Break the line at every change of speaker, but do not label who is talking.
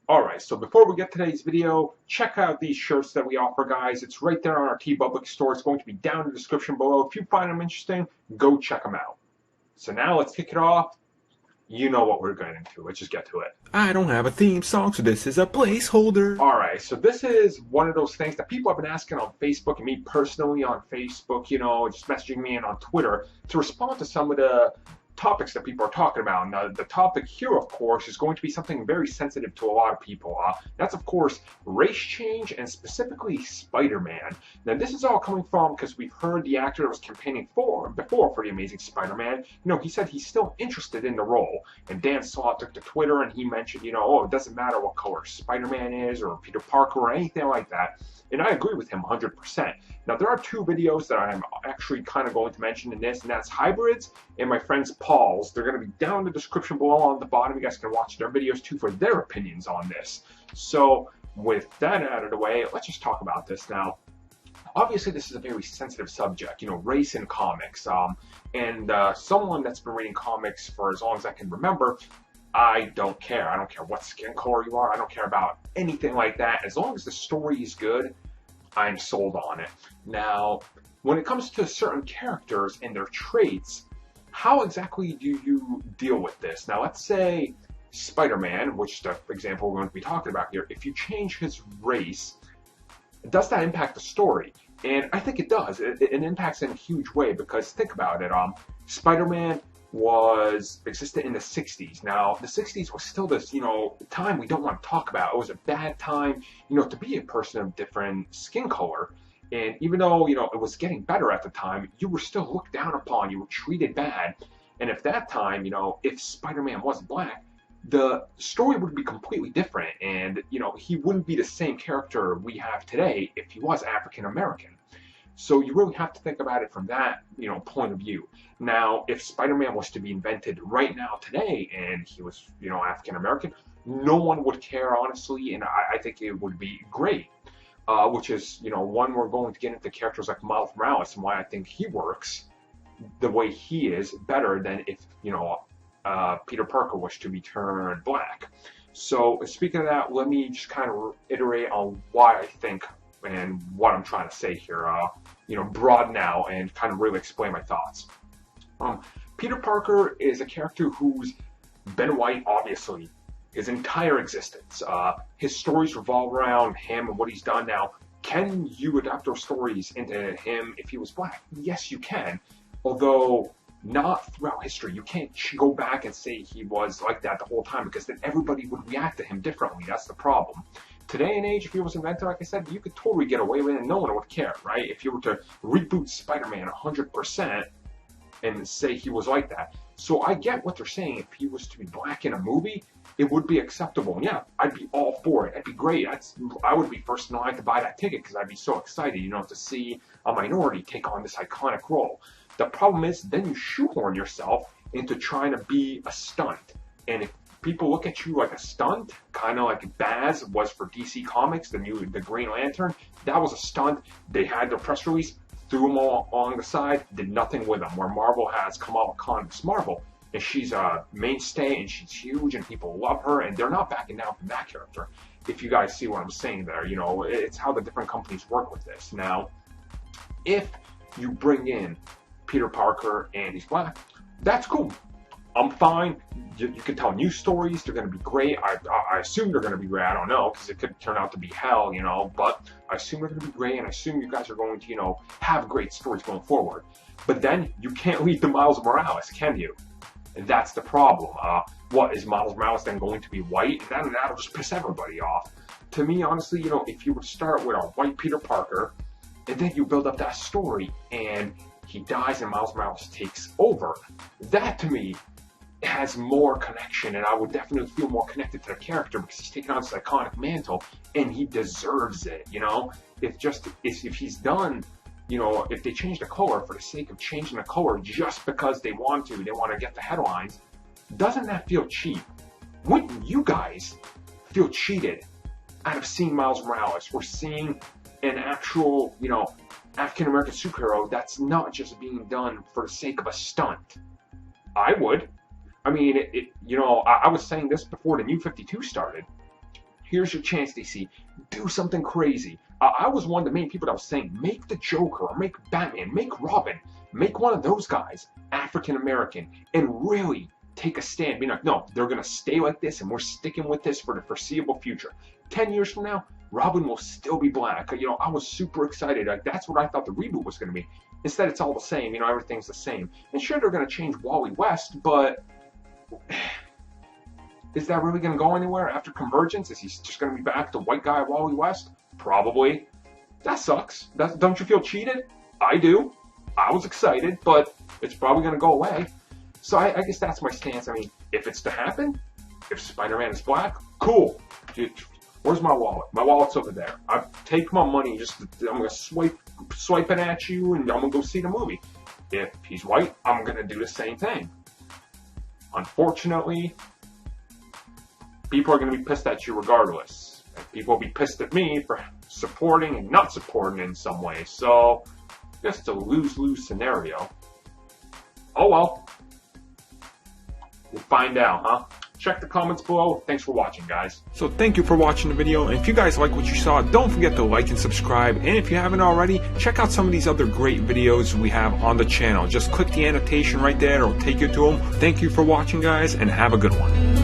Alright, so before we get to today's video, check out these shirts that we offer, guys. It's right there on our TeePublic store. It's going to be down in the description below. If you find them interesting, go check them out. So now let's kick it off. You know what we're getting into. Let's just get to it.
I don't have a theme song, so this is a placeholder.
Alright, so this is one of those things that people have been asking on Facebook, and me personally on Facebook, just messaging me and on Twitter to respond to some of the topics that people are talking about. Now, the topic here, of course, is going to be something very sensitive to a lot of people. That's, of course, race change and specifically Spider-Man. Now, this is all coming from because we've heard the actor that was campaigning before for the Amazing Spider-Man. He said he's still interested in the role. And Dan Slott took to Twitter and he mentioned, oh, it doesn't matter what color Spider-Man is or Peter Parker or anything like that. And I agree with him 100%. Now, there are two videos that I'm actually kind of going to mention in this, and that's Hybrids and my friend's Paul's. They're going to be down in the description below on the bottom. You guys can watch their videos too for their opinions on this. So, with that out of the way, let's just talk about this now. Obviously, this is a very sensitive subject, race in comics. And someone that's been reading comics for as long as I can remember, I don't care. I don't care what skin color you are. I don't care about anything like that. As long as the story is good, I'm sold on it. Now, when it comes to certain characters and their traits, how exactly do you deal with this? Now, let's say Spider-Man, which is the example we're going to be talking about here, if you change his race, does that impact the story? And I think it does. It impacts in a huge way because think about it. Spider-Man was existed in the 60s. Now, the 60s was still this, time we don't want to talk about. It was a bad time, to be a person of different skin color. And even though, it was getting better at the time, you were still looked down upon. You were treated bad. And if that time, if Spider-Man was black, the story would be completely different. And, he wouldn't be the same character we have today if he was African American. So you really have to think about it from that, point of view. Now, if Spider-Man was to be invented right now today and he was, African American, no one would care, honestly, and I think it would be great. Which is, one, we're going to get into characters like Miles Morales and why I think he works the way he is better than if, Peter Parker was to be turned black. So speaking of that, let me just kind of iterate on why I think and what I'm trying to say here, broaden out and kind of really explain my thoughts. Peter Parker is a character who's been white, obviously, his entire existence. His stories revolve around him and what he's done. Now, can you adapt those stories into him if he was black? Yes, you can. Although, not throughout history. You can't go back and say he was like that the whole time because then everybody would react to him differently. That's the problem. Today and age, if he was invented, like I said, you could totally get away with it and no one would care, right? If you were to reboot Spider-Man 100% and say he was like that. So I get what they're saying. If he was to be black in a movie, it would be acceptable. And yeah, I'd be all for it. That'd be great. I would be first in line to buy that ticket because I'd be so excited, to see a minority take on this iconic role. The problem is then you shoehorn yourself into trying to be a stunt. And if people look at you like a stunt, kind of like Baz was for DC Comics, the Green Lantern, that was a stunt. They had their press release, threw them all on the side, did nothing with them. Where Marvel has Kamala Khan, Miss Marvel, and she's a mainstay and she's huge and people love her and they're not backing down from that character. If you guys see what I'm saying there, it's how the different companies work with this. Now, if you bring in Peter Parker and he's black, that's cool. I'm fine. You can tell new stories. They're going to be great. I assume they're going to be great. I don't know, because it could turn out to be hell, but I assume they're going to be great, and I assume you guys are going to, have great stories going forward. But then you can't lead to Miles Morales, can you? And that's the problem. What, is Miles Morales then going to be white? And that'll just piss everybody off. To me, honestly, if you would start with a white Peter Parker, and then you build up that story, and he dies and Miles Morales takes over, that to me has more connection, and I would definitely feel more connected to the character because he's taken on this iconic mantle and he deserves it. If he's done, if they change the color for the sake of changing the color just because they want to get the headlines, doesn't that feel cheap? Wouldn't you guys feel cheated out of seeing Miles Morales or seeing an actual, African-American superhero that's not just being done for the sake of a stunt? I would. I mean, I was saying this before the New 52 started. Here's your chance, DC. Do something crazy. I was one of the main people that was saying, make the Joker, or make Batman, make Robin, make one of those guys African American, and really take a stand. Be like, no, they're going to stay like this, and we're sticking with this for the foreseeable future. 10 years from now, Robin will still be black. You know, I was super excited. Like, that's what I thought the reboot was going to be. Instead, it's all the same. You know, everything's the same. And sure, they're going to change Wally West, but is that really going to go anywhere after Convergence? Is he just going to be back to white guy Wally West? Probably. That sucks. Don't you feel cheated? I do. I was excited, but it's probably going to go away. So I guess that's my stance. I mean, if it's to happen, if Spider-Man is black, cool. Where's my wallet? My wallet's over there. I take my money, I'm going to swipe it at you, and I'm going to go see the movie. If he's white, I'm going to do the same thing. Unfortunately, people are going to be pissed at you regardless. And people will be pissed at me for supporting and not supporting in some way. So, just a lose-lose scenario. Oh well. We'll find out, huh? Check the comments below. Thanks for watching, guys.
So thank you for watching the video, and if you guys like what you saw, don't forget to like and subscribe, and if you haven't already, check out some of these other great videos we have on the channel. Just click the annotation right there, it'll take you to them. Thank you for watching, guys, and have a good one.